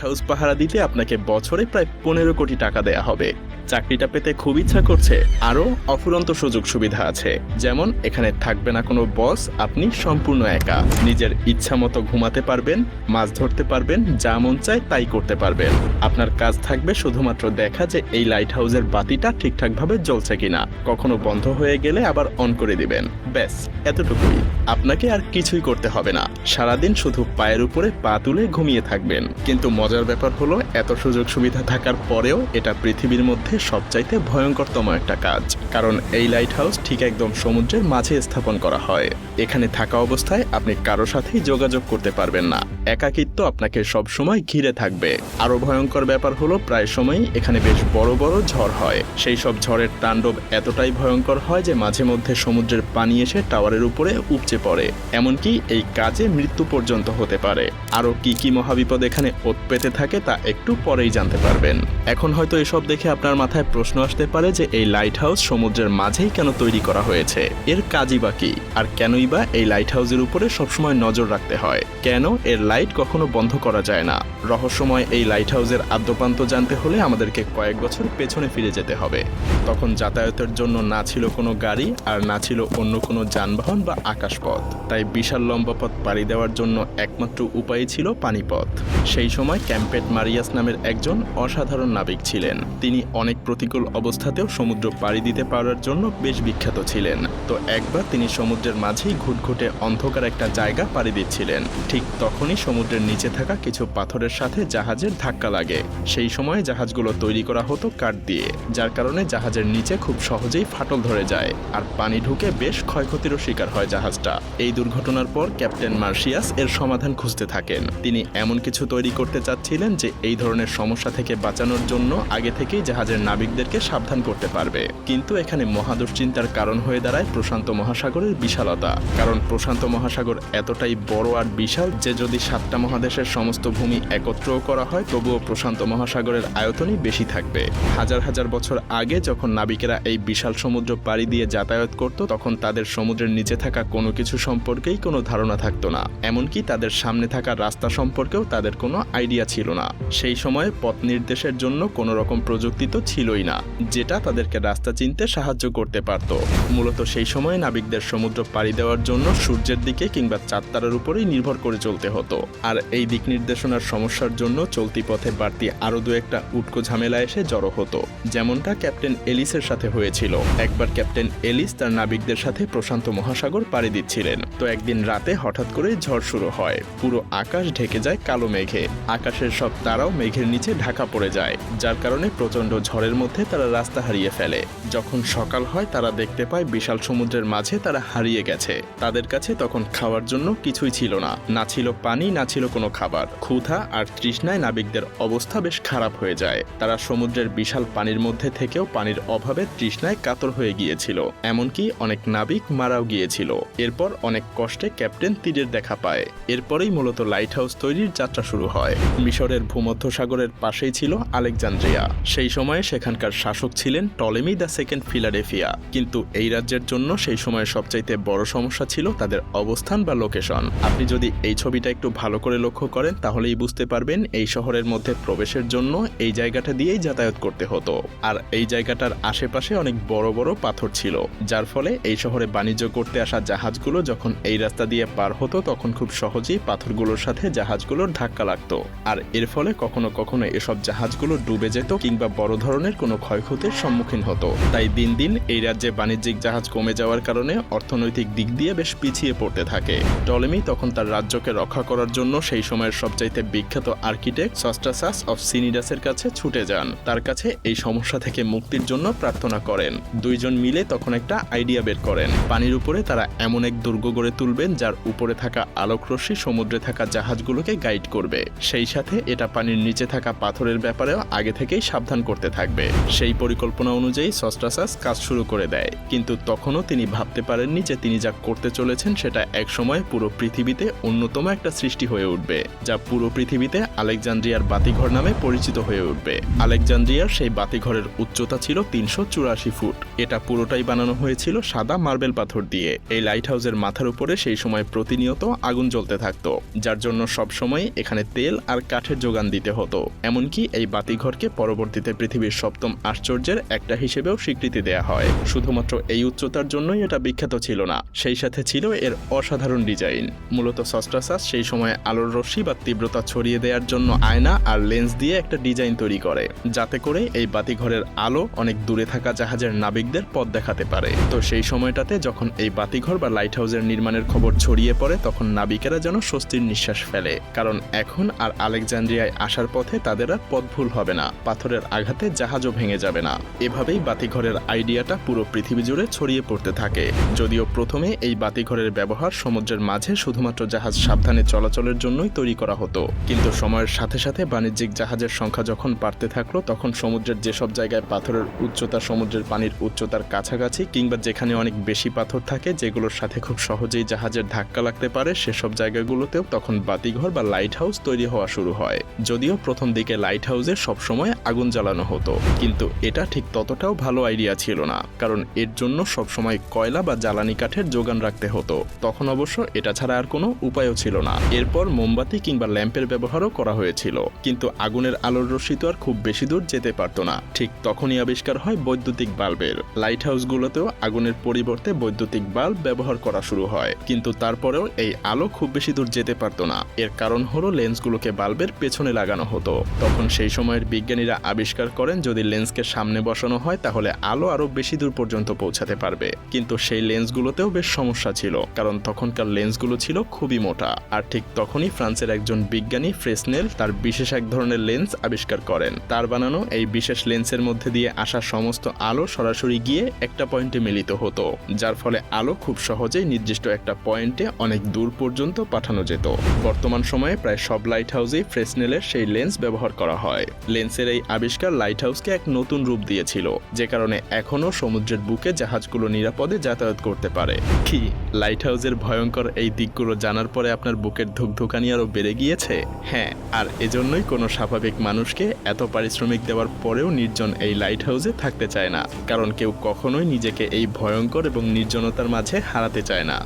House পাহারা দিতে আপনাকে বছরে প্রায় 15 কোটি টাকা দেয়া হবে। চাকরিটা পেতে খুব ইচ্ছা করছে? আরও অফুরন্ত সুযোগ সুবিধা আছে। যেমন এখানে থাকবে না কোনো বস, আপনি সম্পূর্ণ একা। নিজের ইচ্ছা মতো ঘুমাতে পারবেন, মাছ ধরতে পারবেন, যা মন চায় তাই করতে পারবেন। আপনার কাজ থাকবে শুধুমাত্র দেখা যে এই লাইট হাউসের বাতিটা ঠিকঠাকভাবে জ্বলছে কিনা, কখনো বন্ধ হয়ে গেলে আবার অন করে দিবেন। ব্যাস, এতটুকুই। আপনাকে আর কিছুই করতে হবে না। সারাদিন শুধু পায়ের উপরে পা তুলে ঘুমিয়ে থাকবেন। কিন্তু মজার ব্যাপার হলো, এত সুযোগ সুবিধা থাকার পরেও এটা পৃথিবীর মধ্যে সবচাইতে ভয়ঙ্করতম একটা কাজ। কারণ এই লাইট হাউস ঠিক একদম সমুদ্রের মাঝে স্থাপন করা হয়। এখানে থাকা অবস্থায় আপনি কারো সাথেই যোগাযোগ করতে পারবেন না। একাকিত্ব আপনাকে সবসময় ঘিরে থাকবে। আরো ভয়ঙ্কর ব্যাপার হলো, প্রায় সময়ই এখানে বেশ বড় বড় ঝড় হয়। সেই সব ঝড়ের তাণ্ডব এতটাই ভয়ঙ্কর হয় যে মাঝে মধ্যে সমুদ্রের পানি এসে টাওয়ারের উপরে উপচে পড়ে। এমনকি এই কাজে মৃত্যু পর্যন্ত হতে পারে। আরো কি কি মহাবিপদ এখানে ওত পেতে থাকে তা একটু পরেই জানতে পারবেন। এখন হয়তো এসব দেখে আপনার মাথায় প্রশ্ন আসতে পারে যে এই লাইট হাউস সমুদ্রের মাঝেই কেন তৈরি করা হয়েছে, এর কাজই বা কি, আর কেনই বা এই লাইট হাউসের উপরে সবসময় নজর রাখতে হয়, কেন এর লাইট কখনো বন্ধ করা যায় না। রহস্যময় এই লাইট হাউসের আদ্যপান্ত জানতে হলে আমাদেরকে কয়েক বছর পেছনে ফিরে যেতে হবে। তখন যাতায়াতের জন্য না ছিল কোনো গাড়ি, আর না ছিল অন্য কোনো যানবাহন বা আকাশপথ। তাই বিশাল লম্বা পথ পাড়ি দেওয়ার জন্য একমাত্র উপায় ছিল পানিপথ। সেই সময় ক্যাম্পেট মারিয়াস নামের একজন অসাধারণ নাবিক ছিলেন। তিনি অনেক প্রতিকূল অবস্থাতেও সমুদ্র পাড়ি দিতে পারার জন্য বেশ বিখ্যাত ছিলেন। তো একবার তিনি সমুদ্রের মাঝেই ঘুটঘুটে অন্ধকার একটা জায়গা পাড়ি দিচ্ছিলেন। ঠিক তখনই সমুদ্রের নিচে থাকা কিছু পাথরের সাথে জাহাজের ধাক্কা লাগে। সেই সময় জাহাজগুলো তৈরি করা হতো কাঠ দিয়ে, যার কারণে জাহাজের নিচে খুব সহজেই ফাটল ধরে যায় আর পানি ঢুকে বেশ ক্ষয়ক্ষতিরও শিকার হয় জাহাজটা। এই দুর্ঘটনার পর ক্যাপ্টেন মার্শিয়াস এর সমাধান খুঁজতে থাকেন। তিনি এমন কিছু তৈরি করতে চাচ্ছিলেন যে এই ধরনের সমস্যা থেকে বাঁচানোর জন্য আগে থেকেই জাহাজের নাবিকদেরকে সাবধান করতে পারবে। কিন্তু এখানে মহাদুশ্চিন্তার কারণ হয়ে দাঁড়ায় প্রশান্ত মহাসাগরের বিশালতা। কারণ প্রশান্ত মহাসাগর এতটাই বড় আর বিশাল যে যদি 7টা মহাদেশের সমস্ত ভূমি একত্রও করা হয় তবুও প্রশান্ত মহাসাগরের আয়তনই বেশি থাকবে। হাজার হাজার বছর আগে যখন নাবিকেরা এই বিশাল সমুদ্র পাড়ি দিয়ে যাতায়াত করত, তখন তাদের সমুদ্রের নিচে থাকা কোনো কিছু সম্পর্কেই কোনো ধারণা থাকতো না। এমনকি তাদের সামনে থাকা রাস্তা সম্পর্কেও তাদের কোনো আইডিয়া ছিল না। সেই সময়ে পথ নির্দেশের জন্য কোনো রকম প্রযুক্তি তো ছিলই না, যেটা তাদেরকে রাস্তা চিনতে সাহায্য করতে পারত। মূলত সেই সময়ে নাবিকদের সমুদ্র পাড়ি দেওয়ার জন্য সূর্যের দিকে কিংবা চাঁদ তারার উপরেই নির্ভর করে চলতে হতো। আর এই দিক নির্দেশনার সমস্যার জন্য চলতি পথে বাড়তি আরো দু একটা উটকো ঝামেলা এসে জড়ো হতো, যেমনটা ক্যাপ্টেন এলিসের সাথে হয়েছিল। একবার ক্যাপ্টেন এলিস তার নাবিকদের সাথে প্রশান্ত মহাসাগর পাড়ি দিচ্ছিলেন। তো একদিন রাতে হঠাৎ করে ঝড় শুরু হয়। পুরো আকাশ ঢেকে যায় কালো মেঘে। আকাশের সব তারাও মেঘের নিচে ঢাকা পড়ে যায়, যার কারণে প্রচণ্ড ঝড়ের মধ্যে তারা রাস্তা হারিয়ে ফেলে। যখন সকাল হয় তারা দেখতে পায় বিশাল সমুদ্রের মাঝে তারা হারিয়ে গেছে। তাদের কাছে তখন খাওয়ার জন্য কিছুই ছিল না, না ছিল পানি, না ছিল কোনো খাবার। ক্ষুধা আর তৃষ্ণায় নাবিকদের অবস্থা বেশ খারাপ হয়ে যায়। তারা সমুদ্রের বিশাল পানির মধ্যে থেকেও পানির অভাবে তৃষ্ণায় কাতর হয়ে গিয়েছিল। এমনকি অনেক নাবিক মারাও গিয়েছিল। এরপর অনেক কষ্টে ক্যাপ্টেন তীরের দেখা পায়। এরপরেই মূলত লাইট হাউস তৈরির যাত্রা শুরু হয়। মিশরের ভূমধ্যসাগরের পাশেই ছিল আলেকজান্দ্রিয়া। সেই সময়ে সেখানকার শাসক ছিলেন টলেমি দ্য সেকেন্ড ফিলাডেলফিয়া। কিন্তু এই রাজ্যের জন্য সেই সময় সবচাইতে বড় সমস্যা ছিল তাদের অবস্থান বা লোকেশন। আপনি যদি এই ছবিটা একটু ভালো করে লক্ষ্য করেন তাহলেই বুঝতে পারবেন এই শহরের মধ্যে প্রবেশের জন্য এই জায়গাটা দিয়েই যাতায়াত করতে হতো। আর এই জায়গাটার আশেপাশে অনেক বড় বড় পাথর ছিল, যার ফলে এই শহরে বাণিজ্য করতে আসা জাহাজগুলো যখন এই রাস্তা দিয়ে পার হতো তখন খুব সহজেই পাথরগুলোর সাথে জাহাজগুলোর ধাক্কা লাগতো। আর এর ফলে কখনো কখনো এসব জাহাজগুলো ডুবে যেত কিংবা বড় ধরনের কোনো ক্ষয়ক্ষতির সম্মুখীন হতো। তাই দিন দিন এই রাজ্যে বাণিজ্যিক জাহাজ কমে যাওয়ার কারণে অর্থনৈতিক দিক দিয়ে বেশ পিছিয়ে পড়তে থাকে। টলেমি তখন তার রাজ্যকে রক্ষা করার জন্য সেই সময়ের সবচাইতে বিখ্যাত আর্কিটেক্ট সস্ট্রাসাস অফ সিনিডাসের কাছে ছুটে যান। তার কাছে এই সমস্যা থেকে মুক্তির জন্য প্রার্থনা করেন। দুইজন মিলে তখন একটা আইডিয়া বের করেন। পানির উপরে তারা এমন এক দুর্গ গড়ে তুলবেন যার উপরে থাকা আলোকরশ্মি সমুদ্রে থাকা জাহাজগুলোকে গাইড করবে। সেই সাথে এটা পানির নিচে থাকা পাথরের ব্যাপারেও আগে থেকেই সাবধান করতে থাকবে। থাকবে। সেই পরিকল্পনা অনুযায়ী সস্ট্রাসাস কাজ শুরু করে দেয়, কিন্তু তখনও তিনি ভাবতে পারেননি যে তিনি যা করতে চলেছেন সেটা একসময় পুরো পৃথিবীতে অন্যতম একটা সৃষ্টি হয়ে উঠবে, যা পুরো পৃথিবীতে আলেকজান্দ্রিয়ার বাতিঘর নামে পরিচিত হয়ে উঠবে। আলেকজান্দ্রিয়ার সেই বাতিঘরের উচ্চতা ছিল 384 ফুট। এটা পুরোটাই বানানো হয়েছিল সাদা মার্বেল পাথর দিয়ে। এই লাইট হাউসের মাথার উপরে সেই সময় প্রতিনিয়ত আগুন জ্বলতে থাকতো, যার জন্য সবসময় এখানে তেল আর কাঠের যোগান দিতে হতো। এমনকি এই বাতিঘরকে পরবর্তীতে পৃথিবীর 7ম আশ্চর্যের একটা হিসেবেও স্বীকৃতি দেয়া হয়। শুধুমাত্র এই উচ্চতার জন্যই এটা বিখ্যাত ছিল না, সেই সাথে ছিল এর অসাধারণ ডিজাইন। মূলত সস্ট্রাসাস সেই সময় আলোর রশ্মি বা তীব্রতা ছড়িয়ে দেওয়ার জন্য আয়না আর লেন্স দিয়ে একটা ডিজাইন তৈরি করে, যাতে করে এই বাতিঘরের আলো অনেক দূরে থাকা জাহাজের নাবিকদের পথ দেখাতে পারে। তো সেই সময়টাতে যখন এই বাতিঘর বা লাইট হাউসের নির্মাণের খবর ছড়িয়ে পড়ে, তখন নাবিকেরা যেন স্বস্তির নিঃশ্বাস ফেলে, কারণ এখন আর আলেকজান্দ্রিয়ায় আসার পথে তাদের আর পথ ভুল হবে না, পাথরের আঘাতে জাহাজও ভেঙে যাবে না। এভাবেই বাতিঘরের আইডিয়াটা পুরো পৃথিবী জুড়ে ছড়িয়ে পড়তে থাকে। যদিও প্রথমে এই বাতিঘরের ব্যবহার সমুদ্রের মাঝে শুধুমাত্র জাহাজ সাবধানে চলাচলের জন্যই তৈরি করা হতো, কিন্তু সময়ের সাথে সাথে বাণিজ্যিক জাহাজের সংখ্যা যখন বাড়তে থাকলো, তখন সমুদ্রের যেসব জায়গায় পাথরের উচ্চতা সমুদ্রের পানির উচ্চতার কাছাকাছি কিংবা যেখানে অনেক বেশি পাথর থাকে, যেগুলোর সাথে খুব সহজেই জাহাজের ধাক্কা লাগতে পারে, সেসব জায়গাগুলোতেও তখন বাতিঘর বা লাইট হাউস তৈরি হওয়া শুরু হয়। যদিও প্রথম দিকে লাইট হাউসে সবসময় আগুন জ্বালানো হতো, কিন্তু এটা ঠিক ততটাও ভালো আইডিয়া ছিল না, কারণ এর জন্য সবসময় কয়লা বা জ্বালানি কাঠের যোগান রাখতে হতো। তখন অবশ্য এটা ছাড়া আর কোনো উপায়ও ছিল না। এরপর মোমবাতি কিংবা ল্যাম্পের ব্যবহারও করা হয়েছিল, কিন্তু আগুনের আলোর রশ্মি তো আর খুব বেশি দূর যেতে পারতো না। ঠিক তখনই আবিষ্কার হয় বৈদ্যুতিক বাল্বের। লাইট হাউসগুলোতেও আগুনের পরিবর্তে বৈদ্যুতিক বাল্ব ব্যবহার করা শুরু হয়, কিন্তু তারপরেও এই আলো খুব বেশি দূর যেতে পারতো না। এর কারণ হলো লেন্সগুলোকে বাল্বের পেছনে লাগানো হতো। তখন সেই সময়ের বিজ্ঞানীরা আবিষ্কার করেন যদি লেন্সকে সামনে বসানো হয় তাহলে আলো আরো বেশি দূর পর্যন্ত পৌঁছাতে পারবে, কিন্তু সেই লেন্সগুলোতেও বেশ সমস্যা ছিল, কারণ তখনকার লেন্সগুলো ছিল খুবই মোটা। আর ঠিক তখনই ফ্রান্সের একজন বিজ্ঞানী ফ্রেসনেল তার বিশেষ এক ধরনের লেন্স আবিষ্কার করেন। তার বানানো এই বিশেষ লেন্সের মধ্যে দিয়ে আসা সমস্ত আলো সরাসরি গিয়ে একটা পয়েন্টে মিলিত হতো, যার ফলে আলো খুব সহজেই নির্দিষ্ট একটা পয়েন্টে অনেক দূর পর্যন্ত পাঠানো যেত। বর্তমান সময়ে প্রায় সব লাইট হাউসেই ফ্রেসনেলের সেই লেন্স ব্যবহার করা হয়। লেন্সের এই আবিষ্কার লাইট হাউসকে এক নতুন রূপ দিয়েছিল, যে কারণে এখনও সমুদ্রের বুকে জাহাজগুলো নিরাপদে যাতায়াত করতে পারে। কি লাইট হাউসের ভয়ঙ্কর এই দিকগুলো জানার পরে আপনার বুকের ধুকধুকানি আরো বেড়ে গিয়েছে? হ্যাঁ, আর এজন্যই কোনো স্বাভাবিক মানুষকে এত পারিশ্রমিক দেওয়ার পরেও নির্জন এই লাইট হাউসে থাকতে চায় না, কারণ কেউ কখনোই নিজেকে এই ভয়ঙ্কর এবং নির্জনতার মাঝে হারাতে চায় না।